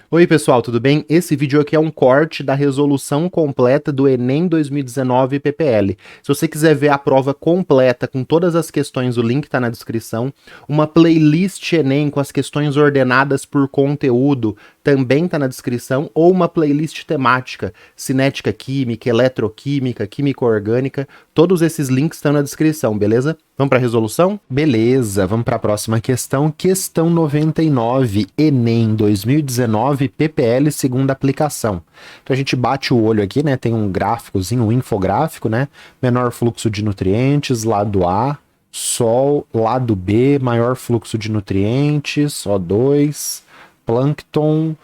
Oi pessoal, tudo bem? Esse vídeo aqui é um corte da resolução completa do Enem 2019 PPL. Se você quiser ver a prova completa com todas as questões, o link está na descrição. Uma playlist Enem com as questões ordenadas por conteúdo também está na descrição. Ou uma playlist temática, cinética química, eletroquímica, química orgânica. Todos esses links estão na descrição, beleza? Vamos para a resolução? Beleza, vamos para a próxima questão. Questão 99, Enem 2019, PPL, segunda aplicação. Então a gente bate o olho aqui, né? Tem um gráficozinho, um infográfico, né? Menor fluxo de nutrientes, lado A, Sol, lado B, maior fluxo de nutrientes, O2, Plâncton,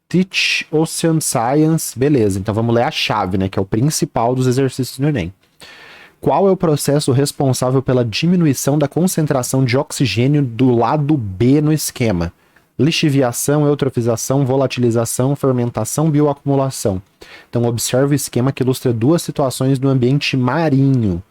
Teach Ocean Science, beleza. Então vamos ler a chave, né? Que é o principal dos exercícios do Enem. Qual é o processo responsável pela diminuição da concentração de oxigênio do lado B no esquema? Lixiviação, eutrofização, volatilização, fermentação, bioacumulação. Então, observe o esquema que ilustra duas situações no ambiente marinho.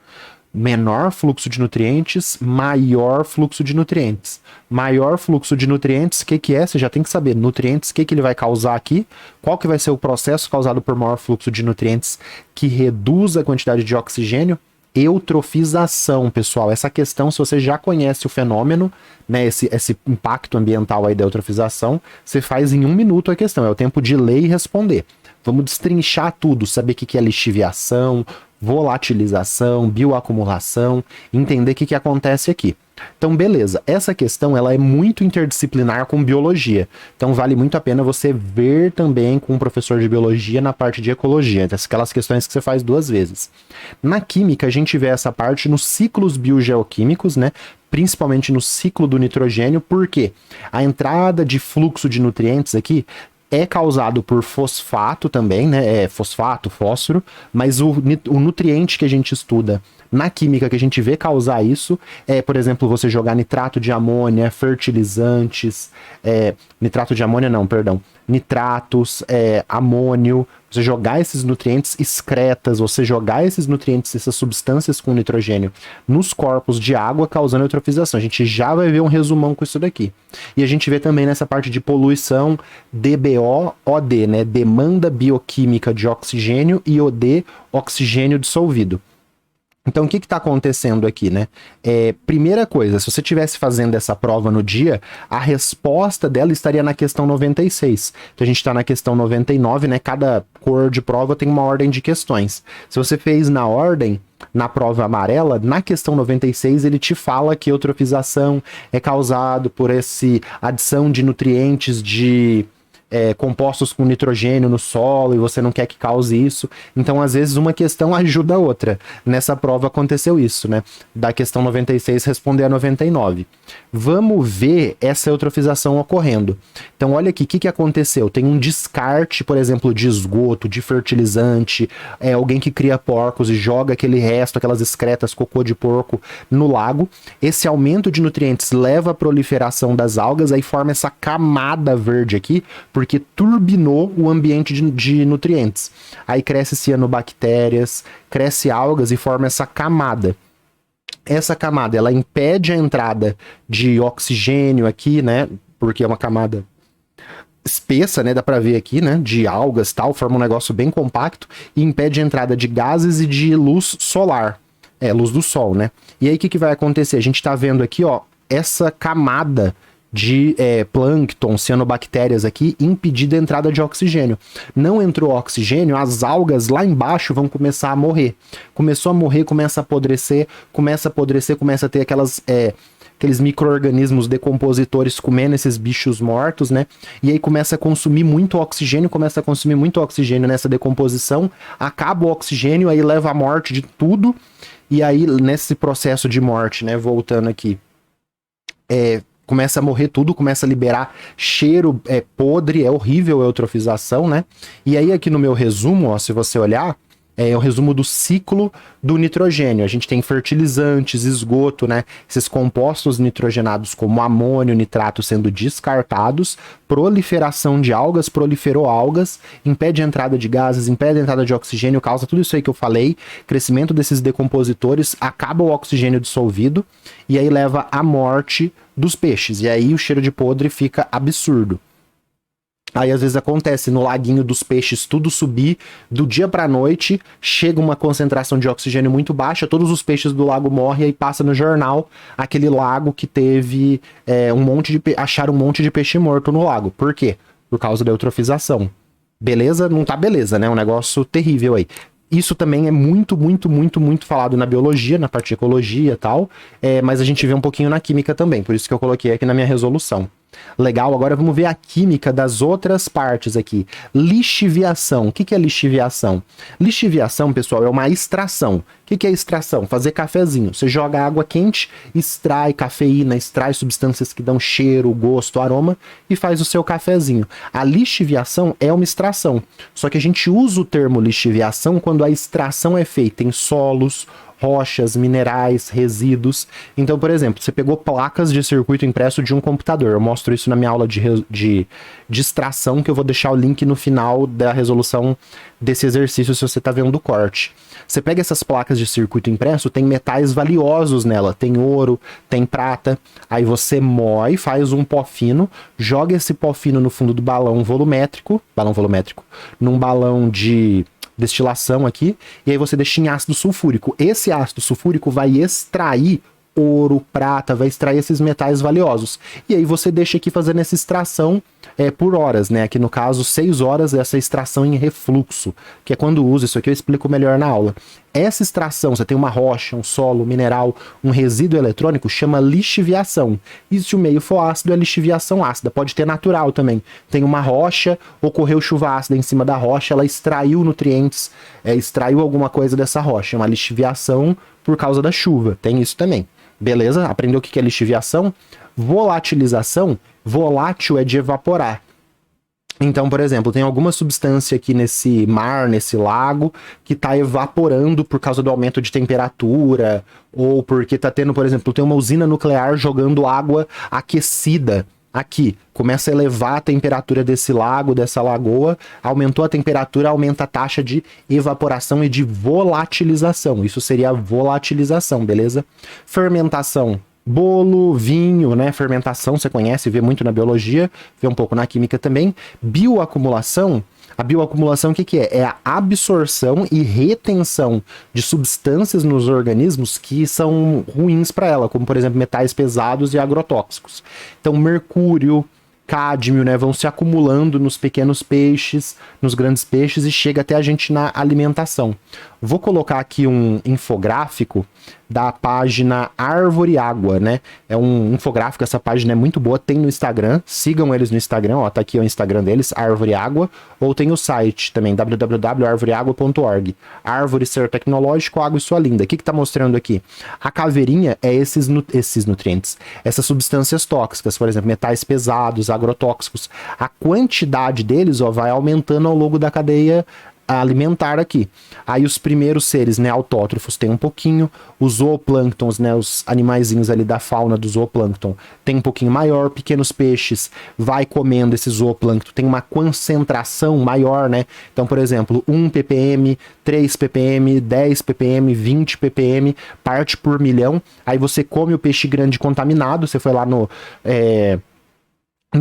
Menor fluxo de nutrientes, maior fluxo de nutrientes. Maior fluxo de nutrientes, o que é? Você já tem que saber. Nutrientes, o que ele vai causar aqui? Qual que vai ser o processo causado por maior fluxo de nutrientes que reduz a quantidade de oxigênio? Eutrofização, pessoal. Essa questão, se você já conhece o fenômeno, né, esse impacto ambiental aí da eutrofização, você faz em 1 minuto a questão. É o tempo de ler e responder. Vamos destrinchar tudo, saber o que é lixiviação, volatilização, bioacumulação, entender o que acontece aqui. Então, beleza, essa questão ela é muito interdisciplinar com biologia, então vale muito a pena você ver também com um professor de biologia na parte de ecologia, aquelas questões que você faz 2 vezes. Na química, a gente vê essa parte nos ciclos biogeoquímicos, né? Principalmente no ciclo do nitrogênio, porque a entrada de fluxo de nutrientes aqui é causado por fosfato também, né? É fosfato, fósforo, mas o nutriente que a gente estuda na química que a gente vê causar isso é, por exemplo, você jogar nitrato de amônia, fertilizantes, nitrato de amônia não, perdão, nitratos, amônio, você jogar esses nutrientes excretas, você jogar esses nutrientes, essas substâncias com nitrogênio nos corpos de água causando eutrofização. A gente já vai ver um resumão com isso daqui. E a gente vê também nessa parte de poluição DBO-OD, né? Demanda bioquímica de oxigênio e OD, oxigênio dissolvido. Então, o que está acontecendo aqui, né? Primeira coisa, se você estivesse fazendo essa prova no dia, a resposta dela estaria na questão 96. Então, a gente está na questão 99, né? Cada cor de prova tem uma ordem de questões. Se você fez na ordem, na prova amarela, na questão 96, ele te fala que eutrofização é causado por essa adição de nutrientes de compostos com nitrogênio no solo e você não quer que cause isso. Então, às vezes, uma questão ajuda a outra. Nessa prova aconteceu isso, né? Da questão 96 responder a 99. Vamos ver essa eutrofização ocorrendo. Então, olha aqui, o que aconteceu? Tem um descarte, por exemplo, de esgoto, de fertilizante, alguém que cria porcos e joga aquele resto, aquelas excretas, cocô de porco, no lago. Esse aumento de nutrientes leva à proliferação das algas, aí forma essa camada verde aqui, porque turbinou o ambiente de nutrientes. Aí cresce cianobactérias, cresce algas e forma essa camada. Essa camada, ela impede a entrada de oxigênio aqui, né? Porque é uma camada espessa, né? Dá pra ver aqui, né? De algas e tal, forma um negócio bem compacto e impede a entrada de gases e de luz solar. Luz do sol, né? E aí o que vai acontecer? A gente tá vendo aqui, ó, essa camada de plâncton, cianobactérias aqui, impedir a entrada de oxigênio. Não entrou oxigênio, as algas lá embaixo vão começar a morrer. Começou a morrer, começa a apodrecer, começa a ter aqueles micro-organismos decompositores comendo esses bichos mortos, né? E aí começa a consumir muito oxigênio, nessa decomposição, acaba o oxigênio, aí leva à morte de tudo, e aí nesse processo de morte, né, voltando aqui, começa a morrer tudo, começa a liberar cheiro podre, é horrível a eutrofização, né? E aí aqui no meu resumo, ó, se você olhar, é o resumo do ciclo do nitrogênio. A gente tem fertilizantes, esgoto, né? Esses compostos nitrogenados como amônio, nitrato sendo descartados, proliferação de algas, proliferou algas, impede a entrada de gases, impede a entrada de oxigênio, causa tudo isso aí que eu falei, crescimento desses decompositores, acaba o oxigênio dissolvido e aí leva à morte dos peixes. E aí o cheiro de podre fica absurdo. Aí às vezes acontece no laguinho dos peixes tudo subir, do dia pra noite, chega uma concentração de oxigênio muito baixa, todos os peixes do lago morrem, e aí passa no jornal aquele lago que teve acharam um monte de peixe morto no lago. Por quê? Por causa da eutrofização. Beleza? Não tá beleza, né? Um negócio terrível aí. Isso também é muito, muito, muito, muito falado na biologia, na parte de ecologia e tal, mas a gente vê um pouquinho na química também, por isso que eu coloquei aqui na minha resolução. Legal, agora vamos ver a química das outras partes aqui. Lixiviação. O que é lixiviação? Lixiviação, pessoal, é uma extração. O que é extração? Fazer cafezinho. Você joga água quente, extrai cafeína, extrai substâncias que dão cheiro, gosto, aroma e faz o seu cafezinho. A lixiviação é uma extração. Só que a gente usa o termo lixiviação quando a extração é feita em solos, rochas, minerais, resíduos. Então, por exemplo, você pegou placas de circuito impresso de um computador. Eu mostro isso na minha aula de extração, que eu vou deixar o link no final da resolução desse exercício se você está vendo o corte. Você pega essas placas de circuito impresso, tem metais valiosos nela, tem ouro, tem prata. Aí você moe, faz um pó fino, joga esse pó fino no fundo do balão volumétrico, num balão de destilação aqui, e aí você deixa em ácido sulfúrico. Esse ácido sulfúrico vai extrair ouro, prata, vai extrair esses metais valiosos. E aí você deixa aqui fazendo essa extração por horas, né? Aqui no caso, 6 horas, essa extração em refluxo, que é quando usa isso aqui, eu explico melhor na aula. Essa extração, você tem uma rocha, um solo, um mineral, um resíduo eletrônico, chama lixiviação. E se o meio for ácido, é lixiviação ácida. Pode ter natural também. Tem uma rocha, ocorreu chuva ácida em cima da rocha, ela extraiu nutrientes, extraiu alguma coisa dessa rocha. É uma lixiviação por causa da chuva. Tem isso também. Beleza? Aprendeu o que é lixiviação? Volatilização. Volátil é de evaporar. Então, por exemplo, tem alguma substância aqui nesse mar, nesse lago, que está evaporando por causa do aumento de temperatura, ou porque está tendo, por exemplo, tem uma usina nuclear jogando água aquecida aqui. Começa a elevar a temperatura desse lago, dessa lagoa, aumentou a temperatura, aumenta a taxa de evaporação e de volatilização. Isso seria a volatilização, beleza? Fermentação. Bolo, vinho, né? Fermentação, você conhece, vê muito na biologia, vê um pouco na química também. Bioacumulação. A bioacumulação, o que é? É a absorção e retenção de substâncias nos organismos que são ruins para ela, como, por exemplo, metais pesados e agrotóxicos. Então, mercúrio, cádmio, né, vão se acumulando nos pequenos peixes, nos grandes peixes e chega até a gente na alimentação. Vou colocar aqui um infográfico da página Árvore Água, né? É um infográfico, essa página é muito boa, tem no Instagram, sigam eles no Instagram, ó, tá aqui o Instagram deles, Árvore Água, ou tem o site também, www.arvoreagua.org. Árvore ser tecnológico, água e sua linda. O que tá mostrando aqui? A caveirinha é esses nutrientes, essas substâncias tóxicas, por exemplo, metais pesados, agrotóxicos. A quantidade deles, ó, vai aumentando ao longo da cadeia alimentar aqui. Aí os primeiros seres, né, autótrofos tem um pouquinho, os zooplânctons, né, os animaizinhos ali da fauna do zooplâncton tem um pouquinho maior, pequenos peixes vai comendo esse zooplâncton, tem uma concentração maior, né? Então, por exemplo, 1 ppm, 3 ppm, 10 ppm, 20 ppm, parte por milhão. Aí você come o peixe grande contaminado, você foi lá no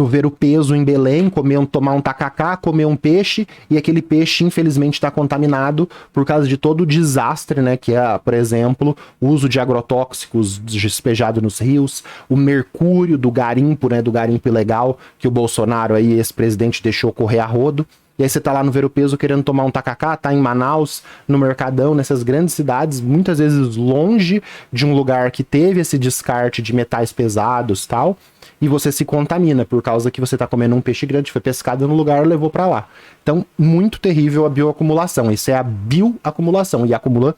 Ver o Peso em Belém, tomar um tacacá, comer um peixe, e aquele peixe infelizmente está contaminado por causa de todo o desastre, né, que é, por exemplo, o uso de agrotóxicos despejado nos rios, o mercúrio do garimpo, né, do garimpo ilegal, que o Bolsonaro aí, esse presidente, deixou correr a rodo. E aí você tá lá no Ver o Peso querendo tomar um tacacá, tá em Manaus, no Mercadão, nessas grandes cidades, muitas vezes longe de um lugar que teve esse descarte de metais pesados e tal, e você se contamina por causa que você tá comendo um peixe grande, foi pescado no lugar e levou para lá. Então, muito terrível a bioacumulação. Isso é a bioacumulação, e acumula,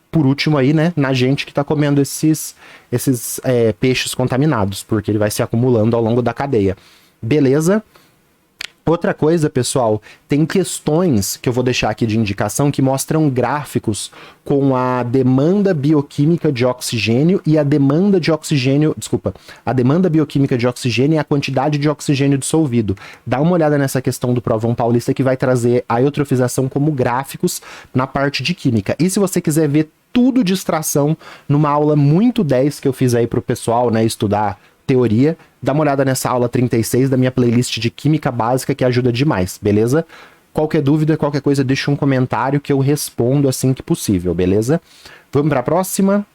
por último aí, né, na gente que tá comendo esses peixes contaminados, porque ele vai se acumulando ao longo da cadeia. Beleza? Outra coisa, pessoal, tem questões que eu vou deixar aqui de indicação que mostram gráficos com a demanda bioquímica de oxigênio e a demanda de oxigênio, a demanda bioquímica de oxigênio e a quantidade de oxigênio dissolvido. Dá uma olhada nessa questão do Provão Paulista que vai trazer a eutrofização como gráficos na parte de química. E se você quiser ver tudo de extração numa aula muito 10 que eu fiz aí pro pessoal, né, estudar teoria, dá uma olhada nessa aula 36 da minha playlist de Química Básica, que ajuda demais, beleza? Qualquer dúvida, qualquer coisa, deixa um comentário que eu respondo assim que possível, beleza? Vamos para a próxima?